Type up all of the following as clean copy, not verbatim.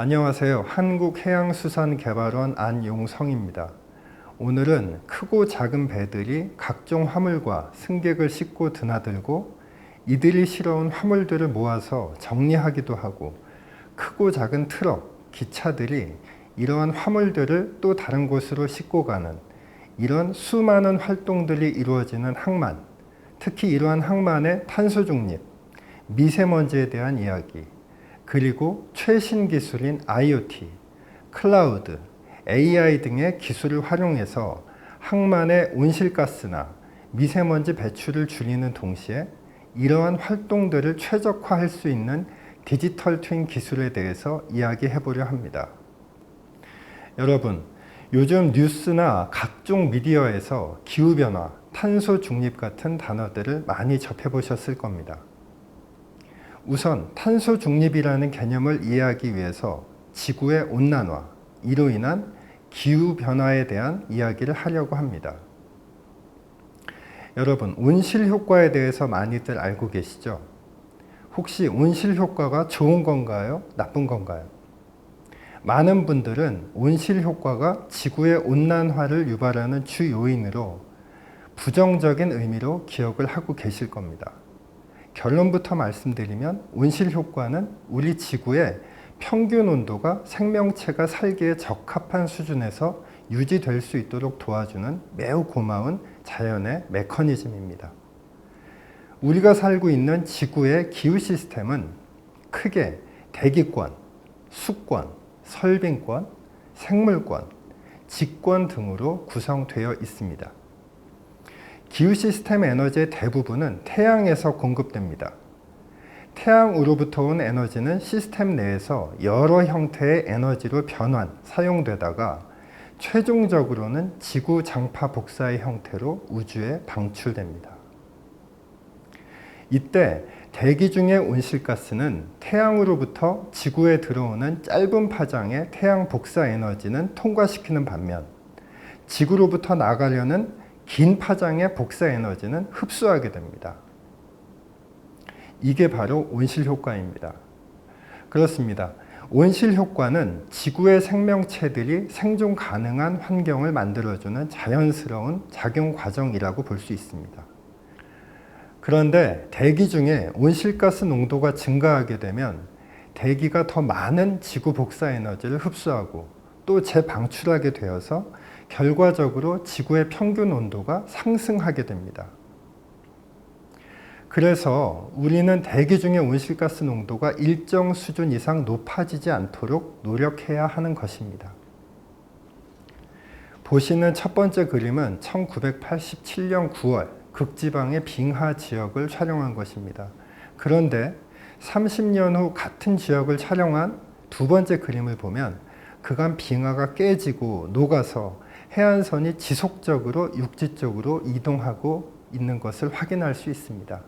안녕하세요. 한국해양수산개발원 안용성입니다. 오늘은 크고 작은 배들이 각종 화물과 승객을 싣고 드나들고 이들이 실어온 화물들을 모아서 정리하기도 하고 크고 작은 트럭, 기차들이 이러한 화물들을 또 다른 곳으로 싣고 가는 이런 수많은 활동들이 이루어지는 항만, 특히 이러한 항만의 탄소 중립, 미세먼지에 대한 이야기, 그리고 최신 기술인 IoT, 클라우드, AI 등의 기술을 활용해서 항만의 온실가스나 미세먼지 배출을 줄이는 동시에 이러한 활동들을 최적화할 수 있는 디지털 트윈 기술에 대해서 이야기해 보려 합니다. 여러분, 요즘 뉴스나 각종 미디어에서 기후변화, 탄소 중립 같은 단어들을 많이 접해보셨을 겁니다. 우선 탄소 중립이라는 개념을 이해하기 위해서 지구의 온난화, 이로 인한 기후변화에 대한 이야기를 하려고 합니다. 여러분, 온실 효과에 대해서 많이들 알고 계시죠? 혹시 온실 효과가 좋은 건가요? 나쁜 건가요? 많은 분들은 온실 효과가 지구의 온난화를 유발하는 주 요인으로 부정적인 의미로 기억을 하고 계실 겁니다. 결론부터 말씀드리면 온실 효과는 우리 지구의 평균 온도가 생명체가 살기에 적합한 수준에서 유지될 수 있도록 도와주는 매우 고마운 자연의 메커니즘입니다. 우리가 살고 있는 지구의 기후 시스템은 크게 대기권, 수권, 설빙권, 생물권, 직권 등으로 구성되어 있습니다. 기후 시스템 에너지의 대부분은 태양에서 공급됩니다. 태양으로부터 온 에너지는 시스템 내에서 여러 형태의 에너지로 변환, 사용되다가 최종적으로는 지구 장파 복사의 형태로 우주에 방출됩니다. 이때 대기 중의 온실가스는 태양으로부터 지구에 들어오는 짧은 파장의 태양 복사 에너지는 통과시키는 반면 지구로부터 나가려는 긴 파장의 복사 에너지는 흡수하게 됩니다. 이게 바로 온실 효과입니다. 그렇습니다. 온실 효과는 지구의 생명체들이 생존 가능한 환경을 만들어주는 자연스러운 작용 과정이라고 볼 수 있습니다. 그런데 대기 중에 온실가스 농도가 증가하게 되면 대기가 더 많은 지구 복사 에너지를 흡수하고 또 재방출하게 되어서 결과적으로 지구의 평균 온도가 상승하게 됩니다. 그래서 우리는 대기 중의 온실가스 농도가 일정 수준 이상 높아지지 않도록 노력해야 하는 것입니다. 보시는 첫 번째 그림은 1987년 9월 극지방의 빙하 지역을 촬영한 것입니다. 그런데 30년 후 같은 지역을 촬영한 두 번째 그림을 보면 그간 빙하가 깨지고 녹아서 해안선이 지속적으로 육지 쪽으로 이동하고 있는 것을 확인할 수 있습니다.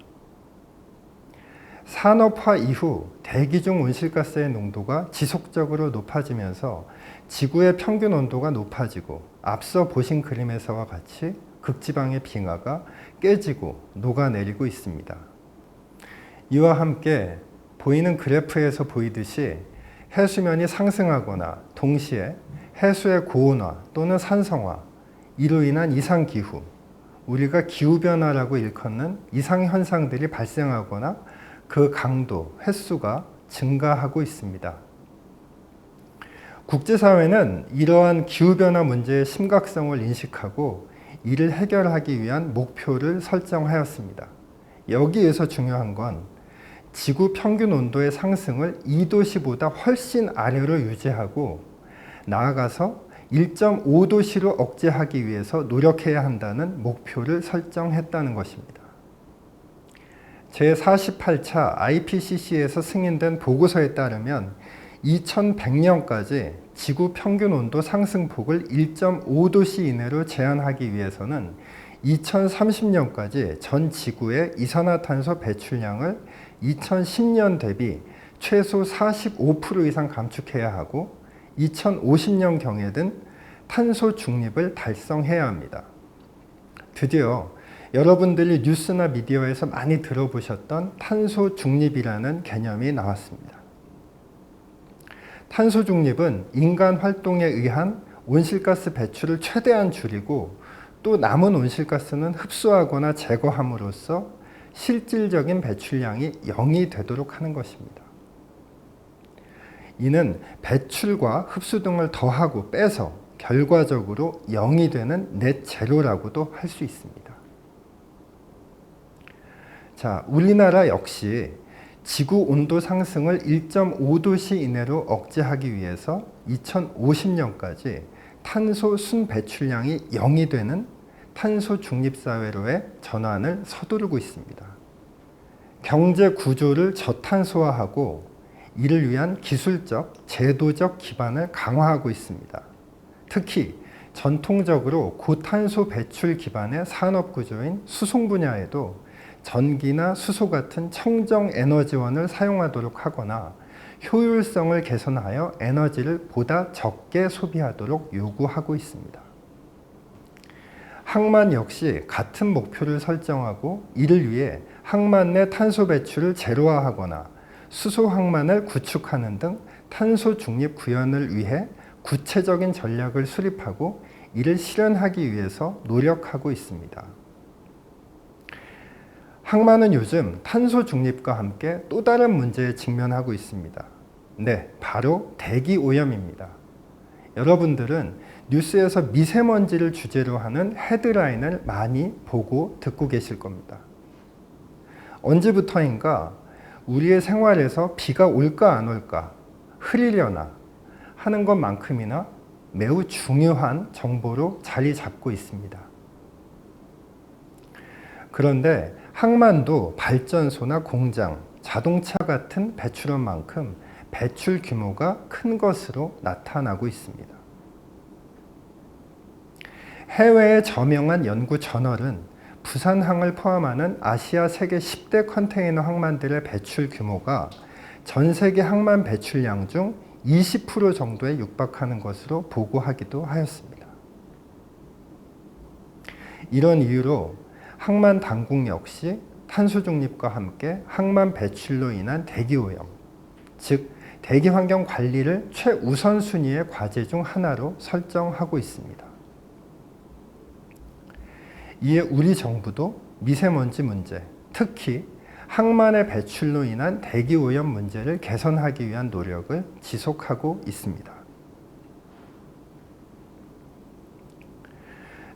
산업화 이후 대기 중 온실가스의 농도가 지속적으로 높아지면서 지구의 평균 온도가 높아지고 앞서 보신 그림에서와 같이 극지방의 빙하가 깨지고 녹아내리고 있습니다. 이와 함께 보이는 그래프에서 보이듯이 해수면이 상승하거나 동시에 해수의 고온화 또는 산성화, 이로 인한 이상기후, 우리가 기후변화라고 일컫는 이상현상들이 발생하거나 그 강도, 횟수가 증가하고 있습니다. 국제사회는 이러한 기후변화 문제의 심각성을 인식하고 이를 해결하기 위한 목표를 설정하였습니다. 여기에서 중요한 건 지구 평균 온도의 상승을 2도씨보다 훨씬 아래로 유지하고 나아가서 1.5도씨로 억제하기 위해서 노력해야 한다는 목표를 설정했다는 것입니다. 제48차 IPCC에서 승인된 보고서에 따르면 2100년까지 지구 평균 온도 상승폭을 1.5도씨 이내로 제한하기 위해서는 2030년까지 전 지구의 이산화탄소 배출량을 2010년 대비 최소 45% 이상 감축해야 하고 2050년경에는 탄소 중립을 달성해야 합니다. 드디어 여러분들이 뉴스나 미디어에서 많이 들어보셨던 탄소 중립이라는 개념이 나왔습니다. 탄소 중립은 인간 활동에 의한 온실가스 배출을 최대한 줄이고 또 남은 온실가스는 흡수하거나 제거함으로써 실질적인 배출량이 0이 되도록 하는 것입니다. 이는 배출과 흡수 등을 더하고 빼서 결과적으로 0이 되는 넷 제로라고도 할 수 있습니다. 자, 우리나라 역시 지구 온도 상승을 1.5도씨 이내로 억제하기 위해서 2050년까지 탄소 순 배출량이 0이 되는 탄소 중립 사회로의 전환을 서두르고 있습니다. 경제 구조를 저탄소화하고 이를 위한 기술적, 제도적 기반을 강화하고 있습니다. 특히 전통적으로 고탄소 배출 기반의 산업 구조인 수송 분야에도 전기나 수소 같은 청정 에너지원을 사용하도록 하거나 효율성을 개선하여 에너지를 보다 적게 소비하도록 요구하고 있습니다. 항만 역시 같은 목표를 설정하고 이를 위해 항만 내 탄소 배출을 제로화하거나 수소 항만을 구축하는 등 탄소 중립 구현을 위해 구체적인 전략을 수립하고 이를 실현하기 위해서 노력하고 있습니다. 항만은 요즘 탄소 중립과 함께 또 다른 문제에 직면하고 있습니다. 네, 바로 대기 오염입니다. 여러분들은 뉴스에서 미세먼지를 주제로 하는 헤드라인을 많이 보고 듣고 계실 겁니다. 언제부터인가 우리의 생활에서 비가 올까 안 올까, 흐리려나 하는 것만큼이나 매우 중요한 정보로 자리 잡고 있습니다. 그런데 항만도 발전소나 공장, 자동차 같은 배출원만큼 배출 규모가 큰 것으로 나타나고 있습니다. 해외의 저명한 연구 저널은 부산항을 포함하는 아시아 세계 10대 컨테이너 항만들의 배출 규모가 전 세계 항만 배출량 중 20% 정도에 육박하는 것으로 보고하기도 하였습니다. 이런 이유로 항만 당국 역시 탄소 중립과 함께 항만 배출로 인한 대기 오염, 즉 대기 환경 관리를 최우선순위의 과제 중 하나로 설정하고 있습니다. 이에 우리 정부도 미세먼지 문제, 특히 항만의 배출로 인한 대기 오염 문제를 개선하기 위한 노력을 지속하고 있습니다.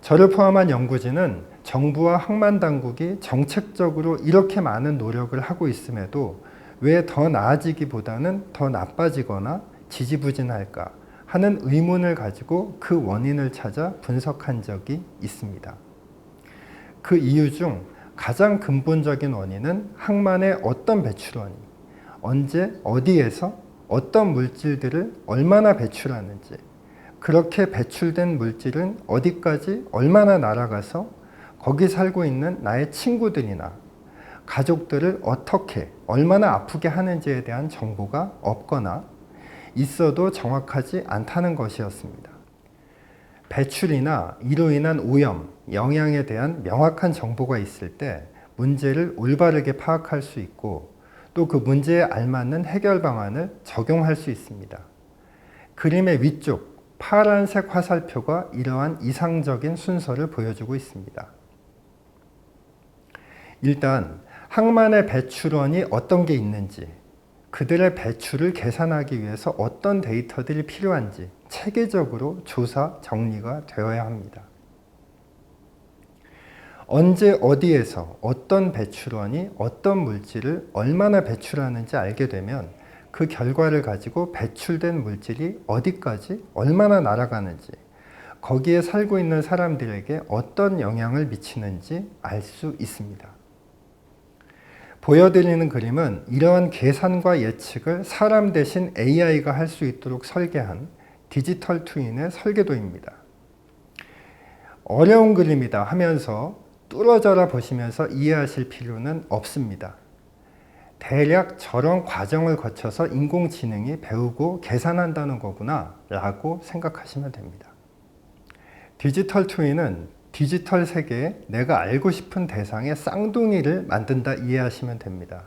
저를 포함한 연구진은 정부와 항만 당국이 정책적으로 이렇게 많은 노력을 하고 있음에도 왜 더 나아지기보다는 더 나빠지거나 지지부진할까 하는 의문을 가지고 그 원인을 찾아 분석한 적이 있습니다. 그 이유 중 가장 근본적인 원인은 항만의 어떤 배출원이 언제 어디에서 어떤 물질들을 얼마나 배출하는지, 그렇게 배출된 물질은 어디까지 얼마나 날아가서 거기 살고 있는 나의 친구들이나 가족들을 어떻게 얼마나 아프게 하는지에 대한 정보가 없거나 있어도 정확하지 않다는 것이었습니다. 배출이나 이로 인한 오염, 영향에 대한 명확한 정보가 있을 때 문제를 올바르게 파악할 수 있고 또 그 문제에 알맞는 해결 방안을 적용할 수 있습니다. 그림의 위쪽 파란색 화살표가 이러한 이상적인 순서를 보여주고 있습니다. 일단 항만의 배출원이 어떤 게 있는지, 그들의 배출을 계산하기 위해서 어떤 데이터들이 필요한지 체계적으로 조사, 정리가 되어야 합니다. 언제 어디에서 어떤 배출원이 어떤 물질을 얼마나 배출하는지 알게 되면 그 결과를 가지고 배출된 물질이 어디까지 얼마나 날아가는지, 거기에 살고 있는 사람들에게 어떤 영향을 미치는지 알 수 있습니다. 보여드리는 그림은 이러한 계산과 예측을 사람 대신 AI가 할 수 있도록 설계한 디지털 트윈의 설계도입니다. 어려운 그림이다 하면서 뚫어져라 보시면서 이해하실 필요는 없습니다. 대략 저런 과정을 거쳐서 인공지능이 배우고 계산한다는 거구나 라고 생각하시면 됩니다. 디지털 트윈은 디지털 세계에 내가 알고 싶은 대상의 쌍둥이를 만든다 이해하시면 됩니다.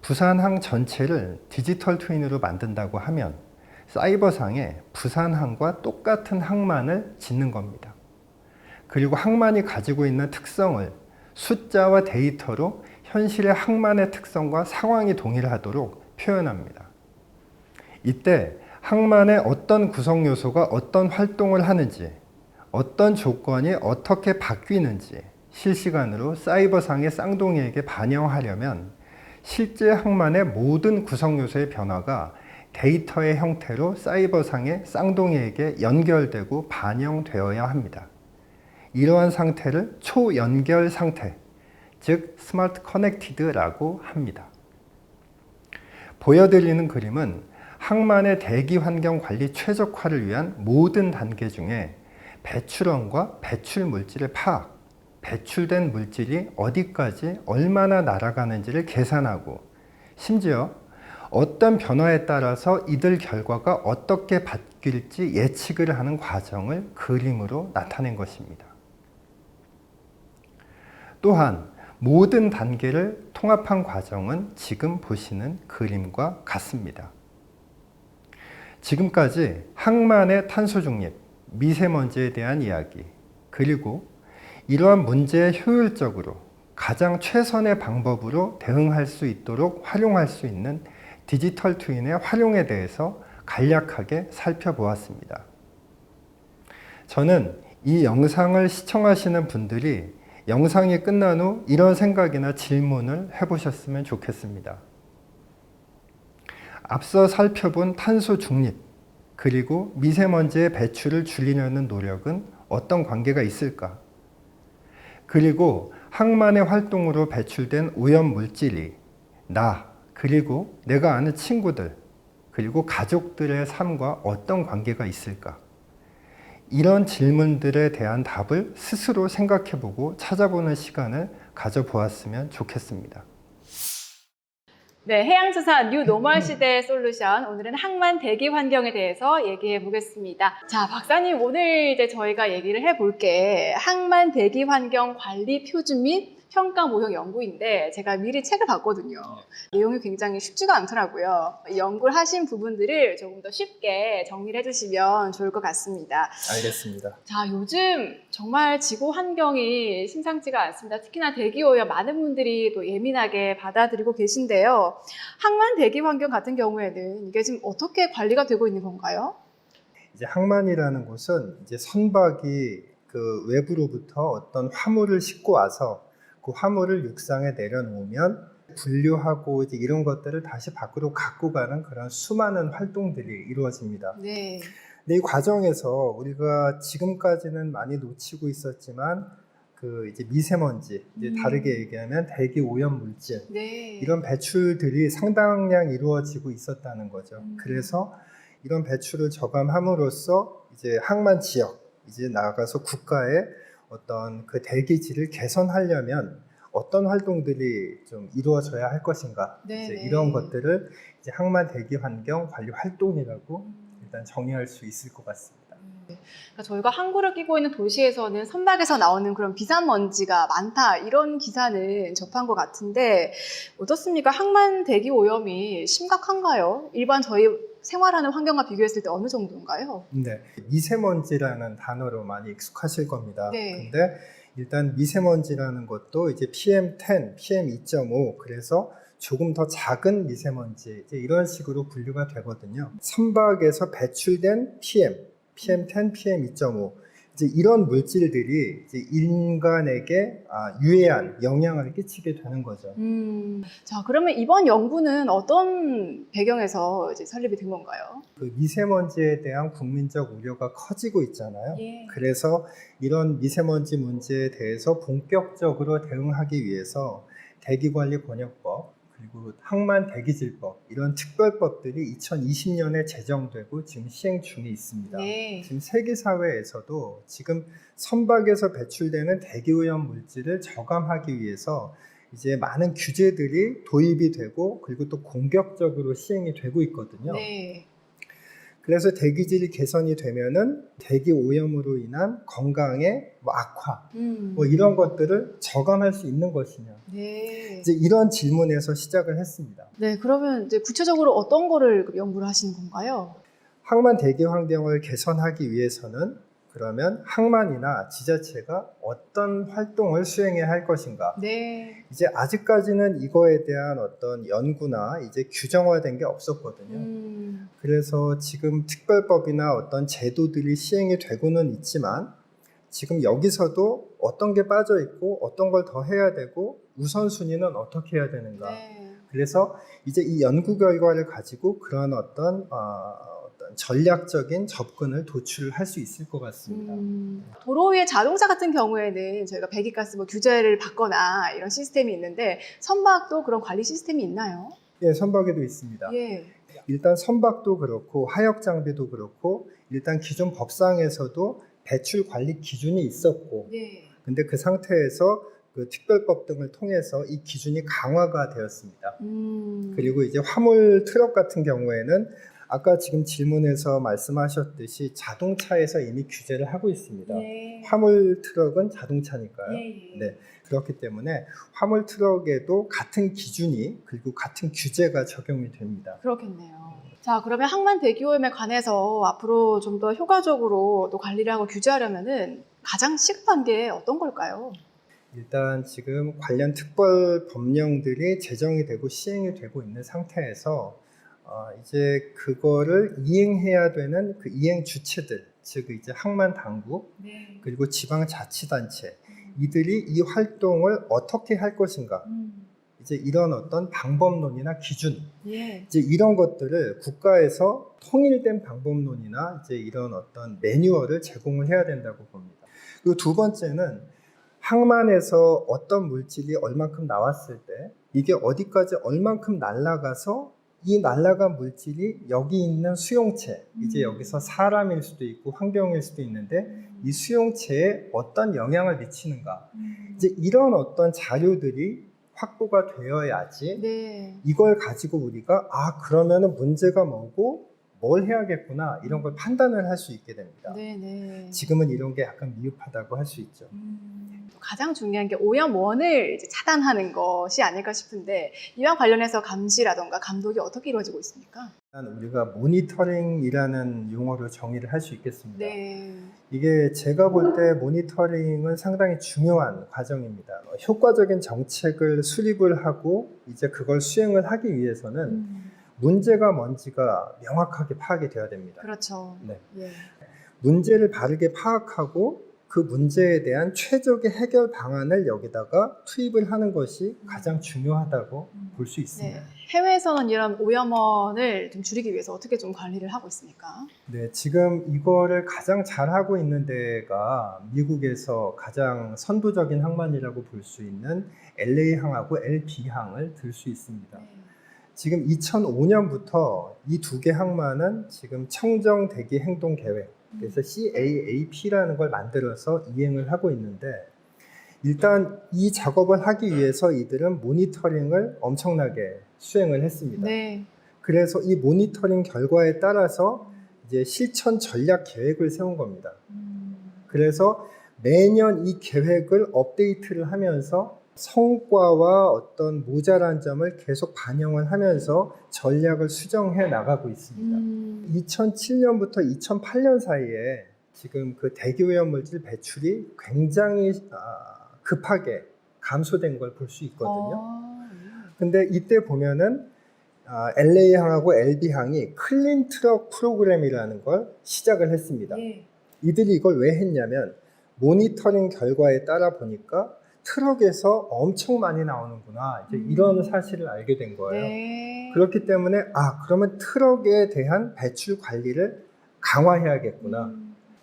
부산항 전체를 디지털 트윈으로 만든다고 하면 사이버상에 부산항과 똑같은 항만을 짓는 겁니다. 그리고 항만이 가지고 있는 특성을 숫자와 데이터로 현실의 항만의 특성과 상황이 동일하도록 표현합니다. 이때 항만의 어떤 구성 요소가 어떤 활동을 하는지, 어떤 조건이 어떻게 바뀌는지 실시간으로 사이버상의 쌍둥이에게 반영하려면 실제 항만의 모든 구성 요소의 변화가 데이터의 형태로 사이버상의 쌍둥이에게 연결되고 반영되어야 합니다. 이러한 상태를 초연결 상태, 즉 스마트 커넥티드라고 합니다. 보여드리는 그림은 항만의 대기 환경 관리 최적화를 위한 모든 단계 중에 배출원과 배출 물질의 파악, 배출된 물질이 어디까지 얼마나 날아가는지를 계산하고 심지어 어떤 변화에 따라서 이들 결과가 어떻게 바뀔지 예측을 하는 과정을 그림으로 나타낸 것입니다. 또한 모든 단계를 통합한 과정은 지금 보시는 그림과 같습니다. 지금까지 항만의 탄소 중립, 미세먼지에 대한 이야기, 그리고 이러한 문제에 효율적으로 가장 최선의 방법으로 대응할 수 있도록 활용할 수 있는 디지털 트윈의 활용에 대해서 간략하게 살펴보았습니다. 저는 이 영상을 시청하시는 분들이 영상이 끝난 후 이런 생각이나 질문을 해보셨으면 좋겠습니다. 앞서 살펴본 탄소 중립, 그리고 미세먼지의 배출을 줄이려는 노력은 어떤 관계가 있을까? 그리고 항만의 활동으로 배출된 오염 물질이 그리고 내가 아는 친구들, 그리고 가족들의 삶과 어떤 관계가 있을까? 이런 질문들에 대한 답을 스스로 생각해보고 찾아보는 시간을 가져보았으면 좋겠습니다. 네, 해양수산 뉴 노멀 시대의 솔루션. 오늘은 항만 대기 환경에 대해서 얘기해 보겠습니다. 자, 박사님, 오늘 이제 저희가 얘기를 해볼 게 항만 대기 환경 관리 표준 및 평가 모형 연구인데 제가 미리 책을 봤거든요. 내용이 굉장히 쉽지가 않더라고요. 연구를 하신 부분들을 조금 더 쉽게 정리를 해주시면 좋을 것 같습니다. 알겠습니다. 자, 요즘 정말 지구 환경이 심상치가 않습니다. 특히나 대기오염 많은 분들이 또 예민하게 받아들이고 계신데요. 항만 대기 환경 같은 경우에는 이게 지금 어떻게 관리가 되고 있는 건가요? 이제 항만이라는 곳은 이제 선박이 그 외부로부터 어떤 화물을 싣고 와서 그 화물을 육상에 내려놓으면 분류하고 이제 이런 것들을 다시 밖으로 갖고 가는 그런 수많은 활동들이 이루어집니다. 네. 근데 이 과정에서 우리가 지금까지는 많이 놓치고 있었지만 그 이제 미세먼지, 이제 다르게 얘기하면 대기 오염 물질, 네. 이런 배출들이 상당량 이루어지고 있었다는 거죠. 그래서 이런 배출을 저감함으로써 이제 항만 지역, 이제 나아가서 국가의 어떤 그 대기질을 개선하려면 어떤 활동들이 좀 이루어져야 할 것인가, 이제 이런 것들을 이제 항만 대기 환경 관리 활동이라고 일단 정의할 수 있을 것 같습니다. 그러니까 저희가 항구를 끼고 있는 도시에서는 선박에서 나오는 그런 비산먼지가 많다, 이런 기사는 접한 것 같은데 어떻습니까? 항만 대기 오염이 심각한가요? 일반 저희 생활하는 환경과 비교했을 때 어느 정도인가요? 네, 미세먼지라는 단어로 많이 익숙하실 겁니다. 네. 근데 일단 미세먼지라는 것도 이제 PM10, PM2.5, 그래서 조금 더 작은 미세먼지, 이제 이런 식으로 분류가 되거든요. 선박에서 배출된 PM10, PM2.5, 이제 이런 물질들이 이제 인간에게 유해한 영향을 끼치게 되는 거죠. 자, 그러면 이번 연구는 어떤 배경에서 이제 설립이 된 건가요? 그 미세먼지에 대한 국민적 우려가 커지고 있잖아요. 예. 그래서 이런 미세먼지 문제에 대해서 본격적으로 대응하기 위해서 대기관리권역법, 그리고 항만 대기질법, 이런 특별법들이 2020년에 제정되고 지금 시행 중에 있습니다. 네. 지금 세계사회에서도 지금 선박에서 배출되는 대기오염 물질을 저감하기 위해서 이제 많은 규제들이 도입이 되고 그리고 또 공격적으로 시행이 되고 있거든요. 네. 그래서 대기질이 개선이 되면은 대기 오염으로 인한 건강의 악화, 이런 것들을 저감할 수 있는 것이냐. 네. 이제 이런 질문에서 시작을 했습니다. 네, 그러면 이제 구체적으로 어떤 거를 연구를 하시는 건가요? 항만 대기 환경을 개선하기 위해서는 그러면 항만이나 지자체가 어떤 활동을 수행해야 할 것인가? 네. 이제 아직까지는 이거에 대한 어떤 연구나 이제 규정화된 게 없었거든요. 그래서 지금 특별법이나 어떤 제도들이 시행이 되고는 있지만 지금 여기서도 어떤 게 빠져 있고 어떤 걸 더 해야 되고 우선순위는 어떻게 해야 되는가. 네. 그래서 이제 이 연구 결과를 가지고 그런 어떤 전략적인 접근을 도출할 수 있을 것 같습니다. 도로 위에 자동차 같은 경우에는 저희가 배기가스 뭐 규제를 받거나 이런 시스템이 있는데 선박도 그런 관리 시스템이 있나요? 예, 선박에도 있습니다. 예. 일단 선박도 그렇고 하역 장비도 그렇고 일단 기존 법상에서도 배출 관리 기준이 있었고 네. 근데 그 상태에서 그 특별법 등을 통해서 이 기준이 강화가 되었습니다. 그리고 이제 화물 트럭 같은 경우에는 아까 지금 질문에서 말씀하셨듯이 자동차에서 이미 규제를 하고 있습니다. 네. 화물 트럭은 자동차니까요. 예. 네. 그렇기 때문에 화물 트럭에도 같은 기준이 그리고 같은 규제가 적용이 됩니다. 그렇겠네요. 자, 그러면 항만 대기오염에 관해서 앞으로 좀 더 효과적으로 또 관리를 하고 규제하려면은 가장 시급한 게 어떤 걸까요? 일단 지금 관련 특별 법령들이 제정이 되고 시행이 되고 있는 상태에서 이제 그거를 이행해야 되는 그 이행 주체들, 즉 이제 항만 당국 네. 그리고 지방자치단체 이들이 이 활동을 어떻게 할 것인가 이제 이런 어떤 방법론이나 기준 예. 이제 이런 것들을 국가에서 통일된 방법론이나 이제 이런 어떤 매뉴얼을 제공을 해야 된다고 봅니다. 그리고 두 번째는 항만에서 어떤 물질이 얼만큼 나왔을 때 이게 어디까지 얼만큼 날아가서 이 날아간 물질이 여기 있는 수용체 이제 여기서 사람일 수도 있고 환경일 수도 있는데 이 수용체에 어떤 영향을 미치는가 이제 이런 어떤 자료들이 확보가 되어야지 네. 이걸 가지고 우리가 그러면은 문제가 뭐고 뭘 해야겠구나 이런 걸 판단을 할 수 있게 됩니다. 네. 지금은 이런 게 약간 미흡하다고 할 수 있죠. 가장 중요한 게 오염원을 이제 차단하는 것이 아닐까 싶은데 이와 관련해서 감시라던가 감독이 어떻게 이루어지고 있습니까? 일단 우리가 모니터링이라는 용어로 정의를 할 수 있겠습니다. 네. 이게 제가 볼 때 모니터링은 상당히 중요한 과정입니다. 효과적인 정책을 수립을 하고 이제 그걸 수행을 하기 위해서는 문제가 뭔지가 명확하게 파악이 되어야 됩니다. 그렇죠. 네. 예. 문제를 바르게 파악하고 그 문제에 대한 최적의 해결 방안을 여기다가 투입을 하는 것이 가장 중요하다고 볼 수 있습니다. 네. 해외에서는 이런 오염원을 좀 줄이기 위해서 어떻게 좀 관리를 하고 있습니까? 네, 지금 이거를 가장 잘하고 있는 데가 미국에서 가장 선두적인 항만이라고 볼 수 있는 LA항하고 LB항을 들 수 있습니다. 지금 2005년부터 이 두 개 항만은 지금 청정 대기 행동 계획, 그래서 CAAP라는 걸 만들어서 이행을 하고 있는데 일단 이 작업을 하기 위해서 이들은 모니터링을 엄청나게 수행을 했습니다. 네. 그래서 이 모니터링 결과에 따라서 이제 실천 전략 계획을 세운 겁니다. 그래서 매년 이 계획을 업데이트를 하면서 성과와 어떤 모자란 점을 계속 반영을 하면서 전략을 수정해 나가고 있습니다. 2007년부터 2008년 사이에 지금 그 대기오염 물질 배출이 굉장히 급하게 감소된 걸 볼 수 있거든요. 근데 이때 보면은 LA항하고 LB항이 클린 트럭 프로그램이라는 걸 시작을 했습니다. 예. 이들이 이걸 왜 했냐면 모니터링 결과에 따라 보니까 트럭에서 엄청 많이 나오는구나 이제 이런 사실을 알게 된 거예요. 네. 그렇기 때문에 그러면 트럭에 대한 배출 관리를 강화해야겠구나.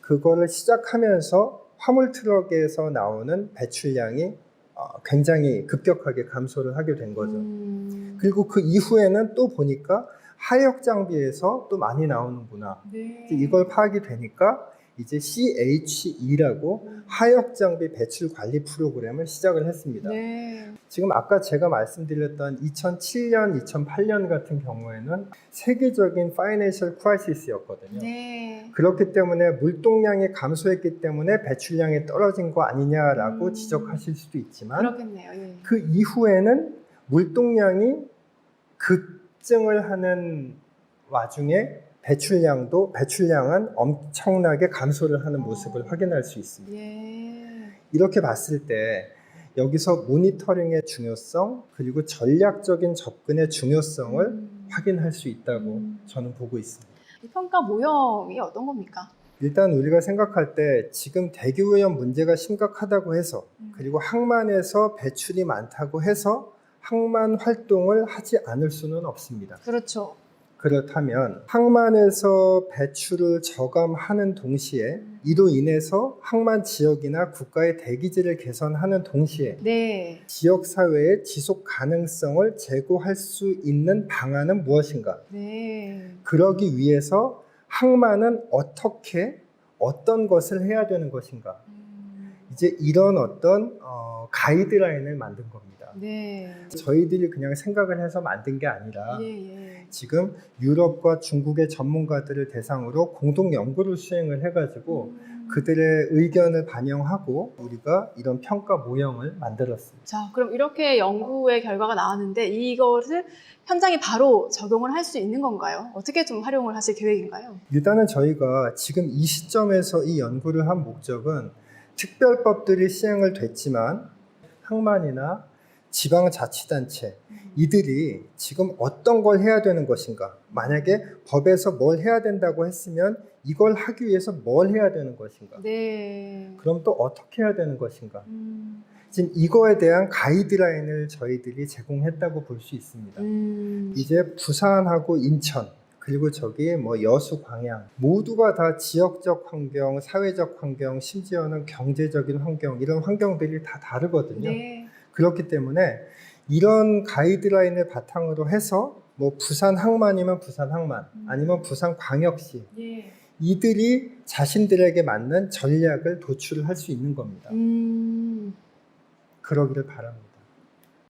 그거를 시작하면서 화물 트럭에서 나오는 배출량이 굉장히 급격하게 감소를 하게 된 거죠. 그리고 그 이후에는 또 보니까 하역 장비에서 또 많이 나오는구나. 네. 이걸 파악이 되니까 이제 CHE라고 하역 장비 배출 관리 프로그램을 시작을 했습니다. 네. 지금 아까 제가 말씀드렸던 2007년, 2008년 같은 경우에는 세계적인 파이낸셜 크라이시스였거든요. 네. 그렇기 때문에 물동량이 감소했기 때문에 배출량이 떨어진 거 아니냐라고 지적하실 수도 있지만 그렇겠네요. 예. 그 이후에는 물동량이 급증을 하는 와중에 배출량은 엄청나게 감소를 하는 모습을 확인할 수 있습니다. 예. 이렇게 봤을 때 여기서 모니터링의 중요성 그리고 전략적인 접근의 중요성을 확인할 수 있다고 저는 보고 있습니다. 이 평가 모형이 어떤 겁니까? 일단 우리가 생각할 때 지금 대기오염 문제가 심각하다고 해서 그리고 항만에서 배출이 많다고 해서 항만 활동을 하지 않을 수는 없습니다. 그렇죠. 그렇다면 항만에서 배출을 저감하는 동시에 이로 인해서 항만 지역이나 국가의 대기질을 개선하는 동시에 네. 지역사회의 지속 가능성을 제고할 수 있는 방안은 무엇인가? 네. 그러기 위해서 항만은 어떤 것을 해야 되는 것인가? 이제 이런 어떤 가이드라인을 만든 겁니다. 네. 저희들이 그냥 생각을 해서 만든 게 아니라 예. 지금 유럽과 중국의 전문가들을 대상으로 공동 연구를 수행을 해가지고 그들의 의견을 반영하고 우리가 이런 평가 모형을 만들었습니다. 자, 그럼 이렇게 연구의 결과가 나왔는데 이것을 현장에 바로 적용을 할 수 있는 건가요? 어떻게 좀 활용을 하실 계획인가요? 일단은 저희가 지금 이 시점에서 이 연구를 한 목적은 특별법들이 시행을 됐지만 항만이나 지방자치단체 이들이 지금 어떤 걸 해야 되는 것인가, 만약에 법에서 뭘 해야 된다고 했으면 이걸 하기 위해서 뭘 해야 되는 것인가, 네. 그럼 또 어떻게 해야 되는 것인가, 지금 이거에 대한 가이드라인을 저희들이 제공했다고 볼 수 있습니다. 이제 부산하고 인천 그리고 저기 뭐 여수, 광양 모두가 다 지역적 환경, 사회적 환경, 심지어는 경제적인 환경, 이런 환경들이 다 다르거든요. 네. 그렇기 때문에 이런 가이드라인을 바탕으로 해서 뭐 부산 항만이면 부산 항만, 아니면 부산 광역시 예. 이들이 자신들에게 맞는 전략을 도출을 할 수 있는 겁니다. 그러기를 바랍니다.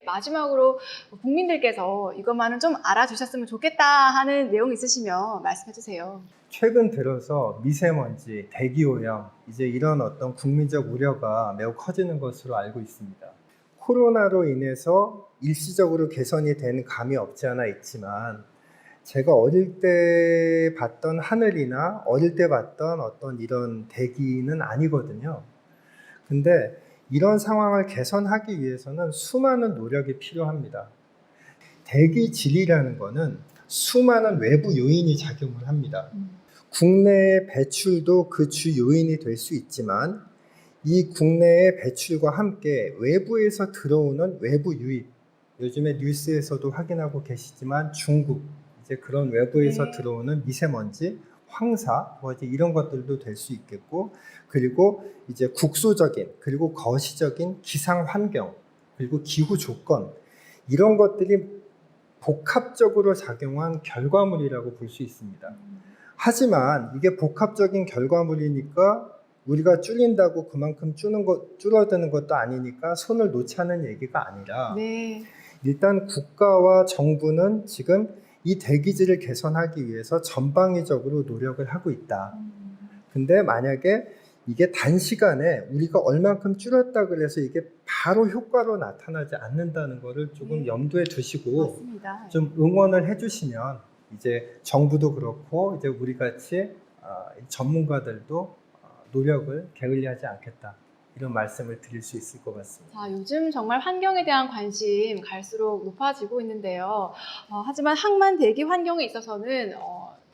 마지막으로 국민들께서 이것만은 좀 알아주셨으면 좋겠다 하는 내용 있으시면 말씀해 주세요. 최근 들어서 미세먼지, 대기오염 이제 이런 어떤 국민적 우려가 매우 커지는 것으로 알고 있습니다. 코로나로 인해서 일시적으로 개선이 된 감이 없지 않아 있지만 제가 어릴 때 봤던 하늘이나 어릴 때 봤던 어떤 이런 대기는 아니거든요. 근데 이런 상황을 개선하기 위해서는 수많은 노력이 필요합니다. 대기 질이라는 거는 수많은 외부 요인이 작용을 합니다. 국내의 배출도 그 주 요인이 될 수 있지만 이 국내의 배출과 함께 외부에서 들어오는 외부 유입, 요즘에 뉴스에서도 확인하고 계시지만 중국, 이제 그런 외부에서 들어오는 미세먼지, 황사, 뭐 이제 이런 것들도 될 수 있겠고, 그리고 이제 국소적인 그리고 거시적인 기상 환경, 그리고 기후 조건, 이런 것들이 복합적으로 작용한 결과물이라고 볼 수 있습니다. 하지만 이게 복합적인 결과물이니까 우리가 줄인다고 그만큼 줄어드는 것도 아니니까 손을 놓자는 얘기가 아니라 네. 일단 국가와 정부는 지금 이 대기질을 개선하기 위해서 전방위적으로 노력을 하고 있다. 근데 만약에 이게 단시간에 우리가 얼만큼 줄였다 그래서 이게 바로 효과로 나타나지 않는다는 거를 조금 염두에 두시고 맞습니다. 좀 응원을 해주시면 이제 정부도 그렇고 이제 우리 같이 전문가들도 노력을 게을리하지 않겠다, 이런 말씀을 드릴 수 있을 것 같습니다. 자, 요즘 정말 환경에 대한 관심 갈수록 높아지고 있는데요. 하지만 항만 대기 환경에 있어서는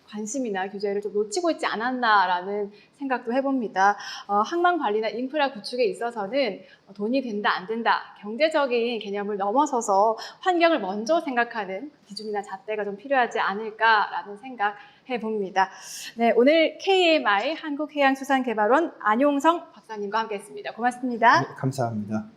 관심이나 규제를 좀 놓치고 있지 않았나라는 생각도 해봅니다. 항만 관리나 인프라 구축에 있어서는 돈이 된다 안 된다, 경제적인 개념을 넘어서서 환경을 먼저 생각하는 기준이나 잣대가 좀 필요하지 않을까라는 생각 해봅니다. 네, 오늘 KMI 한국해양수산개발원 안용성 박사님과 함께했습니다. 고맙습니다. 네, 감사합니다.